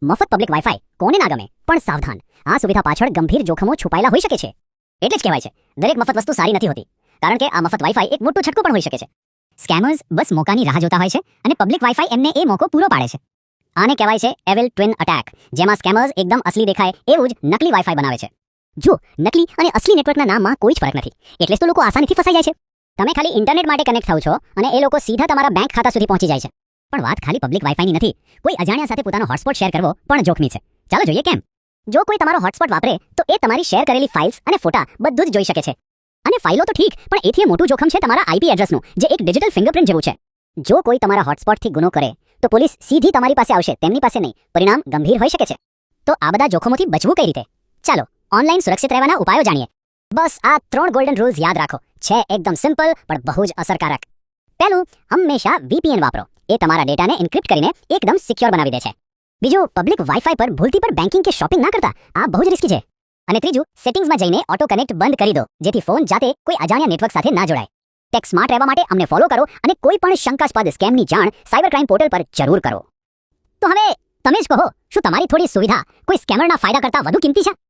મફત public wifi કોને ના ગમે, પણ સાવધાન, આ સુવિધા પાછળ ગંભીર જોખમો છુપાયેલા હોઈ શકે છે. એટલે જ કહેવાય છે દરેક મફત વસ્તુ સારી નથી હોતી, કારણ કે આ મફત વાઈફાઈ એક મોટો છટકો પણ હોઈ શકે છે. સ્કેમર્સ બસ મોકાની રાહ જોતા હોય છે અને પબ્લિક વાઈફાઈ એમને એ મોકો પૂરો પાડે છે. આને કહેવાય છે એવિલ ટ્વિન અટેક, જેમાં સ્કેમર્સ એકદમ અસલી દેખાય એવું જ નકલી વાઈફાઈ બનાવે છે. જો નકલી અને અસલી નેટવર્કના નામમાં કોઈ જ ફરક નથી, એટલે જ તો લોકો આસાનીથી ફસાઈ જાય છે. તમે ખાલી ઇન્ટરનેટ માટે કનેક્ટ થાવ છો અને એ લોકો સીધા તમારા બેંક ખાતા સુધી પહોંચી જાય છે. પણ વાત ખાલી પબ્લિક વાઈફાઈની નથી, કોઈ અજાણ્યા સાથે પોતાનો હોટસ્પોટ શેર કરવો પણ જોખમી છે. ચાલો જોઈએ કેમ. જો કોઈ તમારો હોટસ્પોટ વાપરે તો એ તમારી શેર કરેલી ફાઇલ્સ અને ફોટા બધું જ જોઈ શકે છે. અને ફાઇલો તો ઠીક, પણ એથી મોટું જોખમ છે તમારા આઈપી એડ્રેસનું, જે એક ડિજિટલ ફિંગરપ્રિન્ટ જેવું છે. જો કોઈ તમારા હોટસ્પોટથી ગુનો કરે તો પોલીસ સીધી તમારી પાસે આવશે, તેમની પાસે નહીં. પરિણામ ગંભીર હોઈ શકે છે. તો આ બધા જોખમોથી બચવું કઈ રીતે? ચાલો ઓનલાઈન સુરક્ષિત રહેવાના ઉપાયો જાણીએ. બસ આ 3 ગોલ્ડન રૂલ્સ યાદ રાખો. છે એકદમ સિમ્પલ પણ બહુ જ અસરકારક. પહેલું, હંમેશા VPN વાપરો. એ તમારા ડેટાને એન્ક્રિપ્ટ કરીને એકદમ સિક્યોર બનાવી દે છે. બીજું, પબ્લિક વાઈફાઈ પર ભૂલથી પર બેન્કિંગ કે શોપિંગ ના કરતા, આ બહુ જ રિસ્કી છે. અને ત્રીજું, સેટિંગ્સમાં જઈને ઓટો કનેક્ટ બંધ કરી દો, જેથી ફોન જાતે કોઈ અજાણ્યા નેટવર્ક સાથે ના જોડાય. ટેક સ્માર્ટ રહેવા માટે અમને ફોલો કરો અને કોઈ પણ શંકાસ્પદ સ્કેમની જાણ સાયબર ક્રાઇમ પોર્ટલ પર જરૂર કરો. તો હવે તમે જ કહો, શું તમારી થોડી સુવિધા કોઈ સ્કેમરના ફાયદા કરતાં વધુ કિંમતી છે?